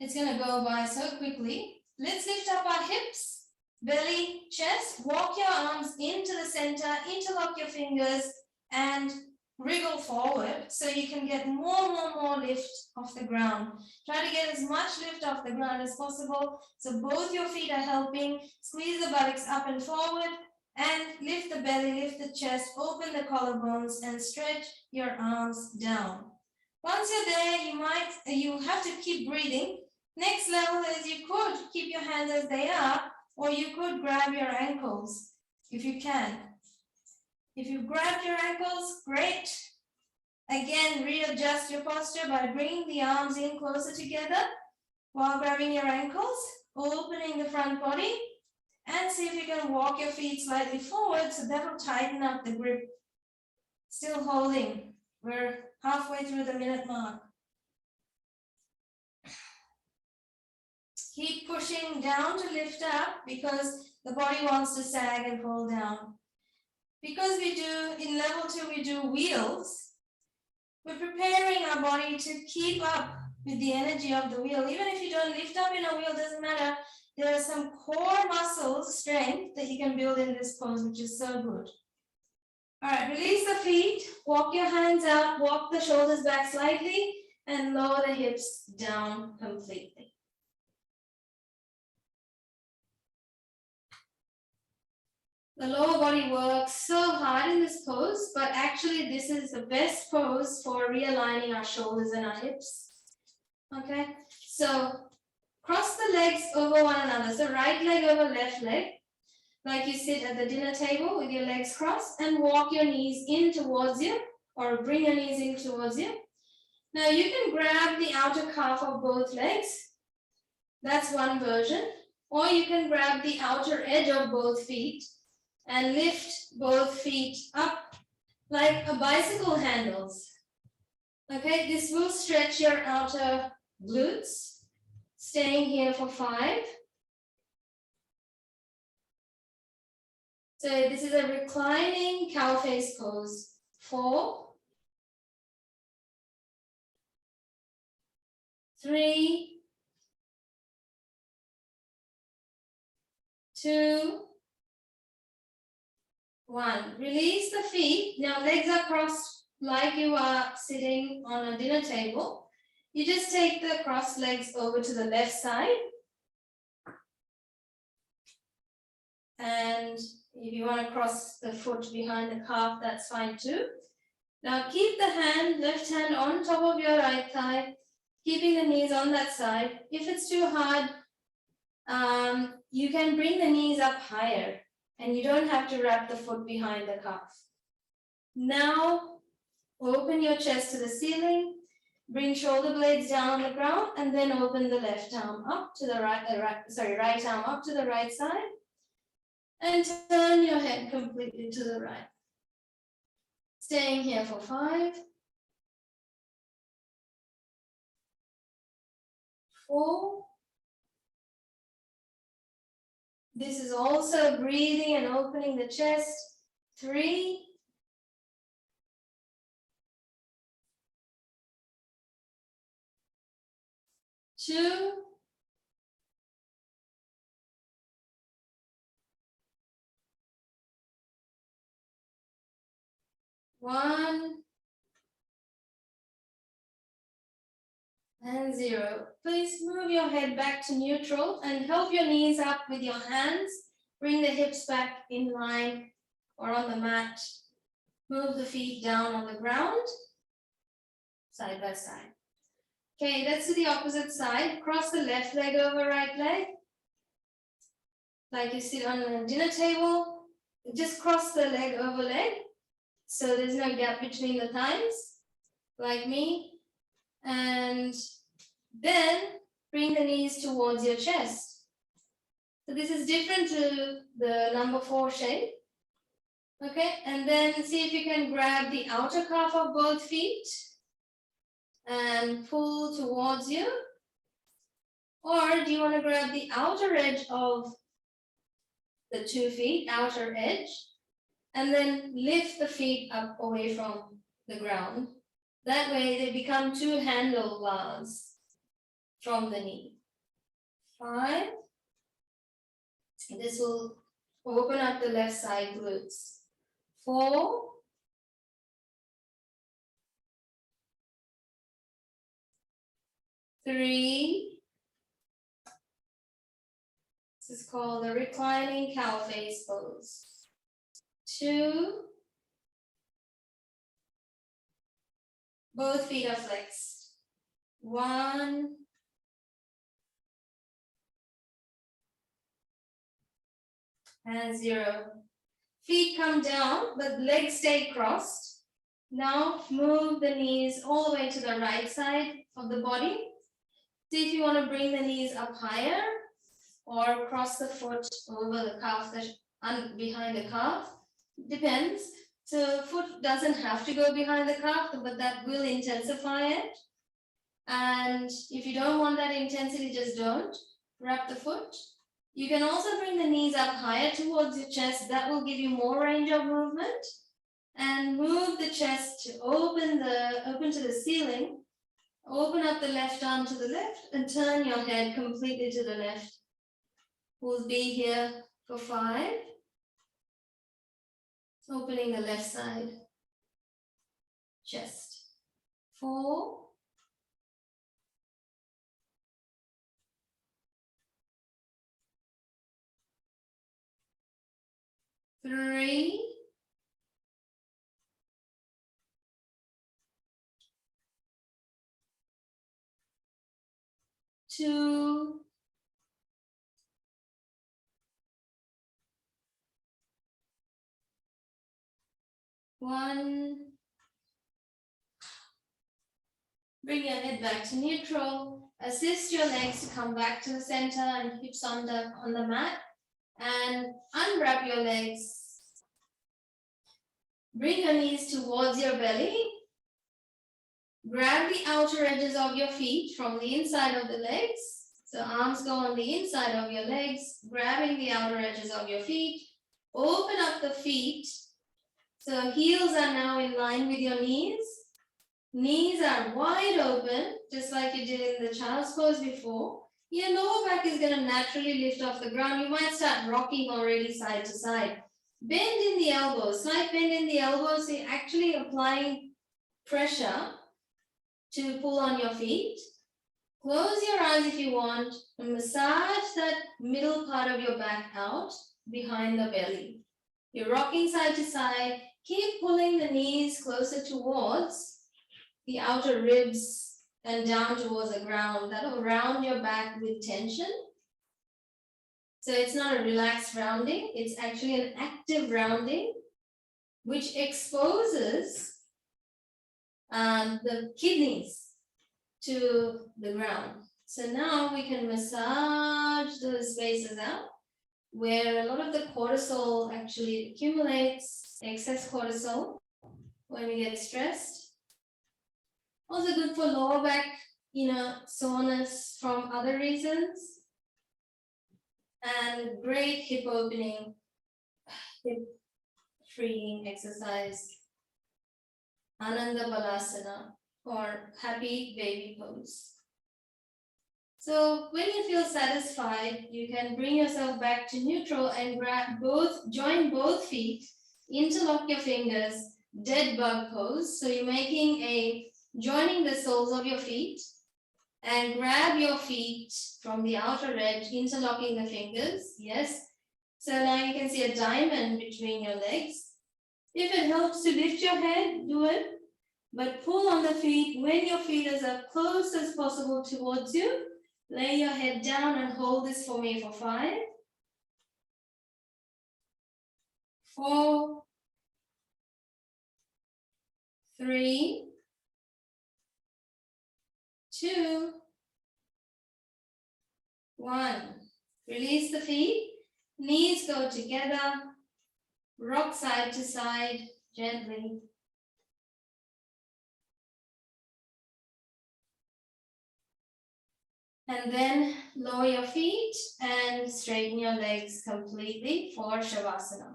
It's going to go by so quickly. Let's lift up our hips, belly, chest. Walk your arms into the center, interlock your fingers, and wriggle forward so you can get more lift off the ground. Try to get as much lift off the ground as possible. So both your feet are helping. Squeeze the buttocks up and forward and lift the belly, lift the chest, open the collarbones and stretch your arms down. Once you're there, you have to keep breathing. Next level is you could keep your hands as they are, or you could grab your ankles if you can. If you've grabbed your ankles, great. Again, readjust your posture by bringing the arms in closer together while grabbing your ankles, opening the front body, and see if you can walk your feet slightly forward so that will tighten up the grip. Still holding. We're halfway through the minute mark. Keep pushing down to lift up because the body wants to sag and pull down. Because in level 2, we do wheels, we're preparing our body to keep up with the energy of the wheel. Even if you don't lift up in a wheel, doesn't matter. There are some core muscles, strength that you can build in this pose, which is so good. All right, release the feet, walk your hands out, walk the shoulders back slightly, and lower the hips down completely. The lower body works so hard in this pose, but actually this is the best pose for realigning our shoulders and our hips. Okay, so cross the legs over one another. So right leg over left leg, like you sit at the dinner table with your legs crossed, and walk your knees in towards you, or bring your knees in towards you. Now you can grab the outer calf of both legs. That's one version. Or you can grab the outer edge of both feet and lift both feet up like a bicycle handles. Okay, this will stretch your outer glutes. Staying here for 5. So this is a reclining cow face pose. 4, 3, 2, 1. Release the feet. Now legs are crossed like you are sitting on a dinner table. You just take the crossed legs over to the left side. And if you want to cross the foot behind the calf, that's fine too. Now keep the left hand on top of your right thigh, keeping the knees on that side. If it's too hard, you can bring the knees up higher and you don't have to wrap the foot behind the calf. Now open your chest to the ceiling, bring shoulder blades down on the ground, and then open the left arm up to the right arm up to the right side, and turn your head completely to the right. Staying here for 5, 4. This is also breathing and opening the chest. 3, 2, 1, and 0. Please move your head back to neutral and help your knees up with your hands. Bring the hips back in line or on the mat. Move the feet down on the ground, side by side. Okay, let's do the opposite side. Cross the left leg over right leg. Like you sit on a dinner table. Just cross the leg over leg, so there's no gap between the thighs, like me. And then bring the knees towards your chest. So this is different to the number 4 shape. Okay, and then see if you can grab the outer calf of both feet and pull towards you. Or do you want to grab the outer edge of the 2 feet, outer edge, and then lift the feet up away from the ground. That way they become 2 handlebars from the knee. 5. This will open up the left side glutes. 4. 3. This is called the reclining cow face pose. 2. Both feet are flexed. 1. And 0. Feet come down, but legs stay crossed. Now move the knees all the way to the right side of the body. See if you want to bring the knees up higher or cross the foot over the calf, behind the calf. Depends. So foot doesn't have to go behind the calf, but that will intensify it. And if you don't want that intensity, just don't. Wrap the foot. You can also bring the knees up higher towards your chest. That will give you more range of movement. And move the chest to open to the ceiling. Open up the left arm to the left and turn your head completely to the left. We'll be here for 5. Opening the left side chest. 4, 3, 2, 1. Bring your head back to neutral. Assist your legs to come back to the center and hips on the mat. And unwrap your legs. Bring your knees towards your belly. Grab the outer edges of your feet from the inside of the legs. So arms go on the inside of your legs, grabbing the outer edges of your feet. Open up the feet. So heels are now in line with your knees. Knees are wide open, just like you did in the child's pose before. Your lower back is going to naturally lift off the ground. You might start rocking already side to side. Bend in the elbows, slight bend in the elbows. So you're actually applying pressure to pull on your feet. Close your eyes if you want and massage that middle part of your back out behind the belly. You're rocking side to side. Keep pulling the knees closer towards the outer ribs and down towards the ground. That'll round your back with tension. So it's not a relaxed rounding, it's actually an active rounding, which exposes the kidneys to the ground. So now we can massage those spaces out where a lot of the cortisol actually accumulates, excess cortisol when we get stressed. Also good for lower back, soreness from other reasons. And great hip opening, hip freeing exercise. Ananda Balasana or happy baby pose. So when you feel satisfied, you can bring yourself back to neutral and join both feet, interlock your fingers, dead bug pose. So you're joining the soles of your feet and grab your feet from the outer edge, interlocking the fingers. Yes. So now you can see a diamond between your legs. If it helps to lift your head, do it. But pull on the feet when your feet are as close as possible towards you. Lay your head down and hold this for me for 5, 4, 3, 2, 1. Release the feet. Knees go together. Rock side to side gently. And then lower your feet and straighten your legs completely for Shavasana.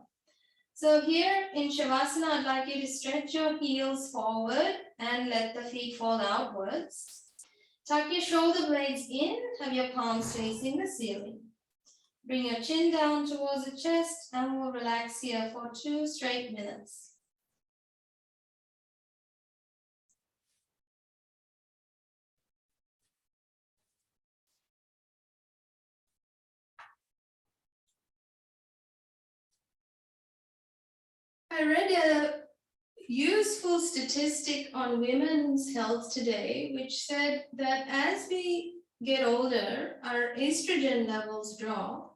So here in Shavasana, I'd like you to stretch your heels forward and let the feet fall outwards. Tuck your shoulder blades in, have your palms facing the ceiling. Bring your chin down towards the chest and we'll relax here for 2 straight minutes. I read a useful statistic on women's health today, which said that as we get older, our estrogen levels drop.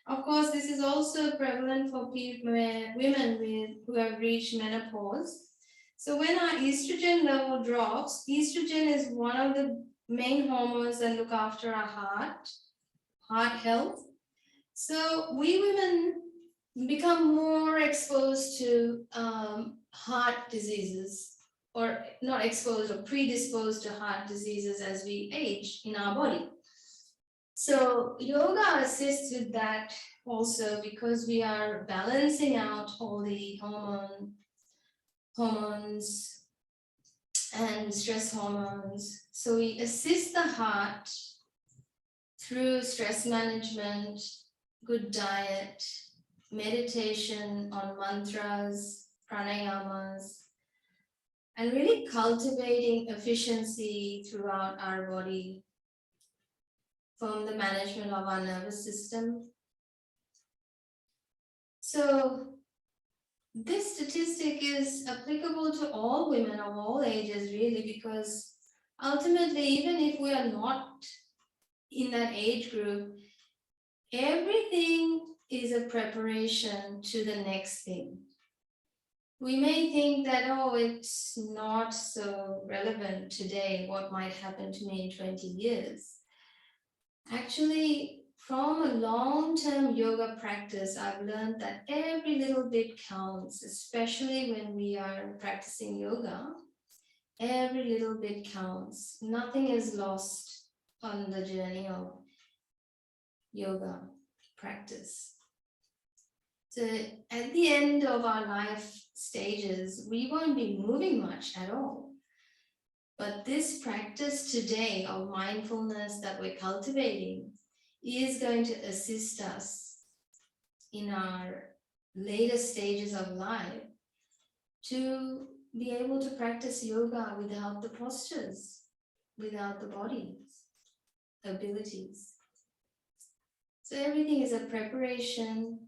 Of course, this is also prevalent for women who have reached menopause. So when our estrogen level drops, estrogen is one of the main hormones that look after our heart health. So we women become more exposed to heart diseases, or not exposed or predisposed to heart diseases as we age in our body. So yoga assists with that also because we are balancing out all the hormones and stress hormones. So we assist the heart through stress management, good diet, meditation on mantras, pranayamas, and really cultivating efficiency throughout our body from the management of our nervous system. So This statistic is applicable to all women of all ages, really, because ultimately, even if we are not in that age group, everything is a preparation to the next thing. We may think that, oh, it's not so relevant today, what might happen to me in 20 years. Actually, from a long-term yoga practice, I've learned that every little bit counts, especially when we are practicing yoga. Every little bit counts. Nothing is lost on the journey of yoga practice. So at the end of our life stages, we won't be moving much at all. But this practice today of mindfulness that we're cultivating is going to assist us in our later stages of life to be able to practice yoga without the postures, without the body's abilities. So everything is a preparation.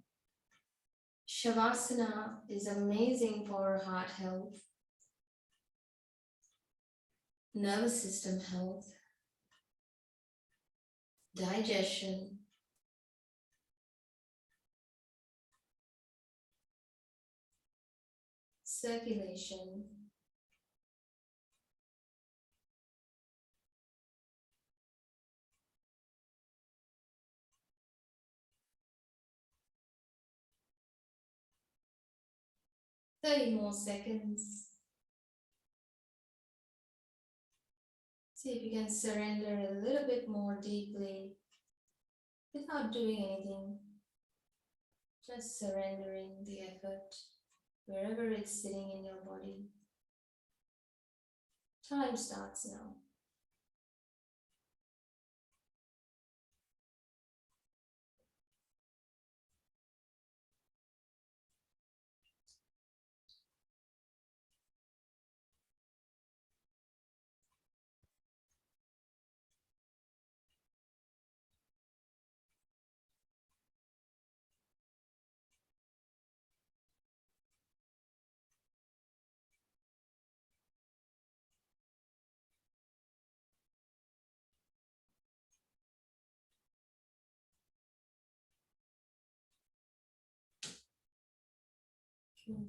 Shavasana is amazing for heart health, nervous system health, digestion, circulation, Thirty more seconds. See if you can surrender a little bit more deeply without doing anything. Just surrendering the effort wherever it's sitting in your body. Time starts now.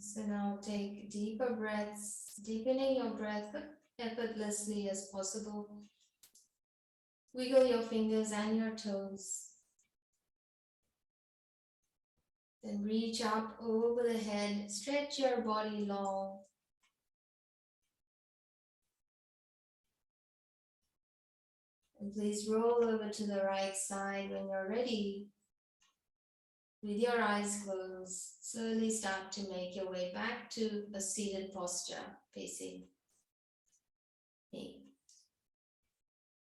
So now take deeper breaths, deepening your breath effortlessly as possible. Wiggle your fingers and your toes. Then reach up over the head, stretch your body long. And please roll over to the right side when you're ready. With your eyes closed, slowly start to make your way back to a seated posture, facing me.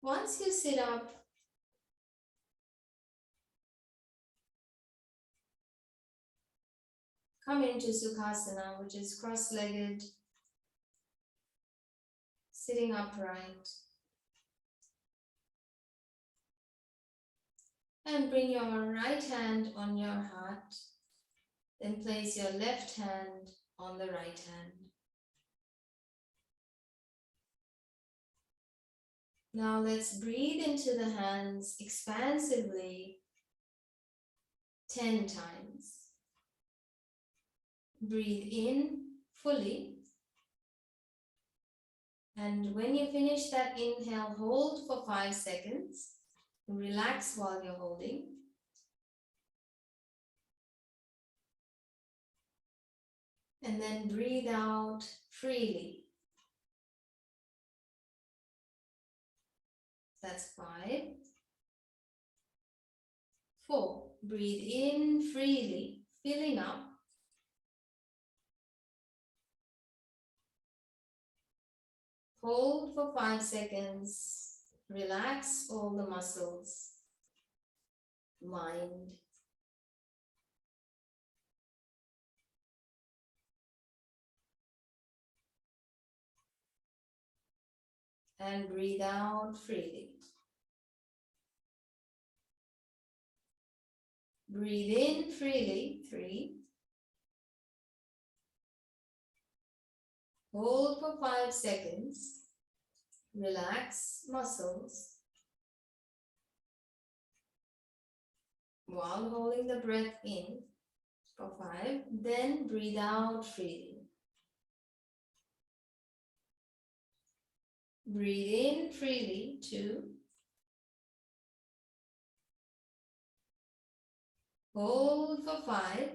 Once you sit up, come into Sukhasana, which is cross-legged, sitting upright. And bring your right hand on your heart. Then place your left hand on the right hand. Now let's breathe into the hands expansively 10 times. Breathe in fully. And when you finish that inhale, hold for 5 seconds. Relax while you're holding. And then breathe out freely. That's 5. 4. Breathe in freely, filling up. Hold for 5 seconds. Relax all the muscles, mind. And breathe out freely. Breathe in freely, 3. Hold for 5 seconds. Relax muscles while holding the breath in for 5. Then breathe out freely. Breathe in freely, 2. Hold for 5.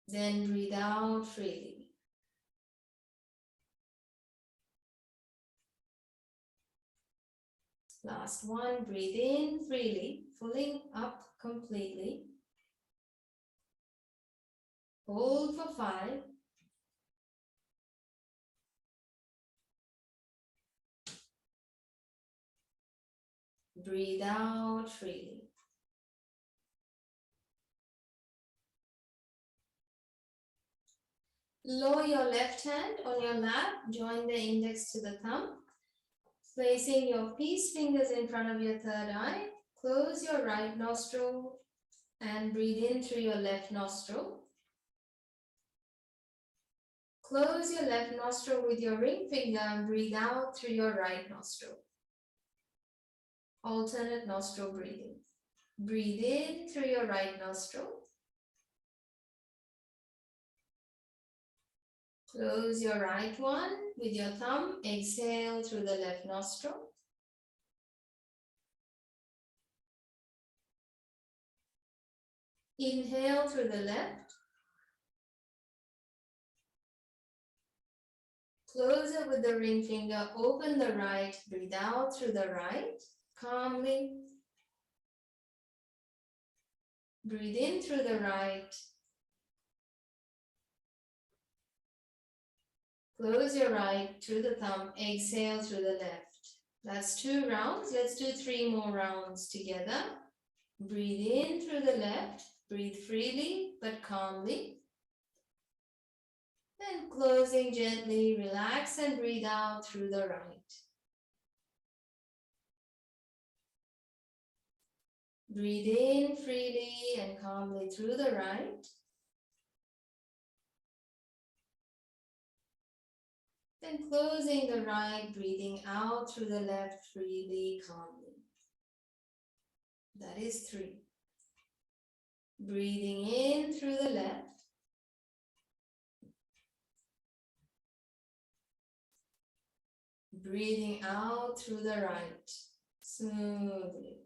Then breathe out freely. Last one, breathe in freely, filling up completely. Hold for 5. Breathe out freely. Lower your left hand on your lap, join the index to the thumb. Placing your peace fingers in front of your third eye, close your right nostril and breathe in through your left nostril. Close your left nostril with your ring finger and breathe out through your right nostril. Alternate nostril breathing. Breathe in through your right nostril. Close your right one with your thumb. Exhale through the left nostril. Inhale through the left. Close it with the ring finger. Open the right. Breathe out through the right. Calmly. Breathe in through the right. Close your right through the thumb. Exhale through the left. That's 2 rounds. Let's do 3 more rounds together. Breathe in through the left. Breathe freely but calmly. Then closing gently, relax and breathe out through the right. Breathe in freely and calmly through the right. Then closing the right, breathing out through the left freely, calmly. That is 3. Breathing in through the left. Breathing out through the right, smoothly.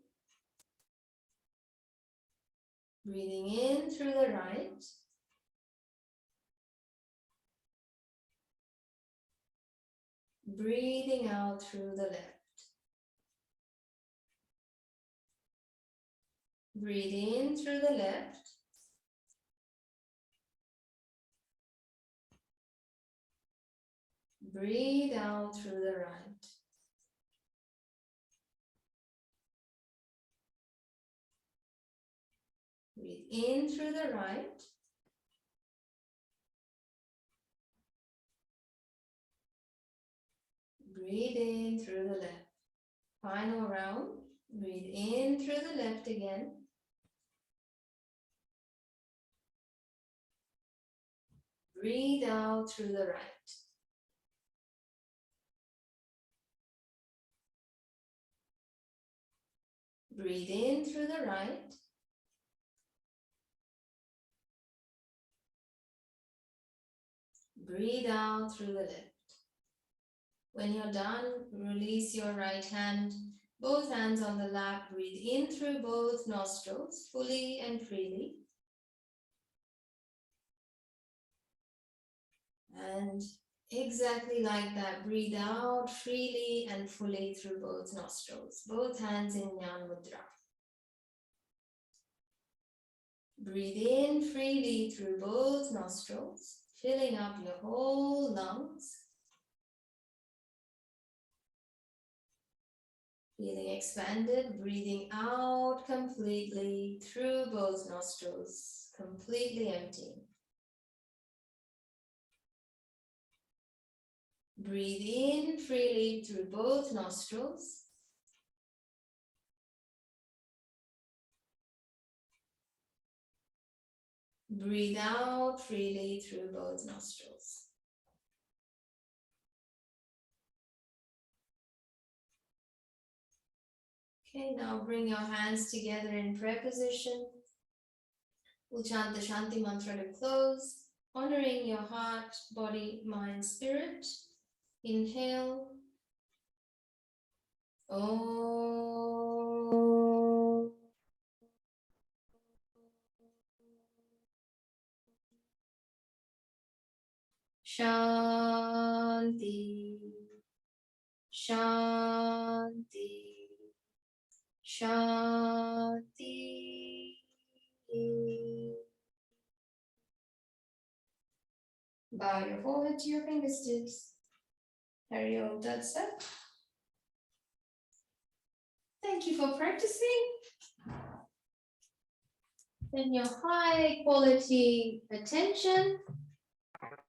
Breathing in through the right. Breathing out through the left. Breathe in through the left. Breathe out through the right. Breathe in through the right. Breathe in through the left. Final round. Breathe in through the left again. Breathe out through the right. Breathe in through the right. Breathe out through the left. When you're done, release your right hand, both hands on the lap. Breathe in through both nostrils, fully and freely. And exactly like that, breathe out freely and fully through both nostrils, both hands in Jnana Mudra. Breathe in freely through both nostrils, filling up your whole lungs. Feeling expanded, breathing out completely through both nostrils, completely empty. Breathe in freely through both nostrils. Breathe out freely through both nostrils. Okay, now bring your hands together in prayer position. We'll chant the Shanti mantra to close, honoring your heart, body, mind, spirit. Inhale. Om. Shanti. Shanti. Shanti. Bow your forehead to your fingertips. Hari Om Tat Sat. Thank you for practicing. And your high quality attention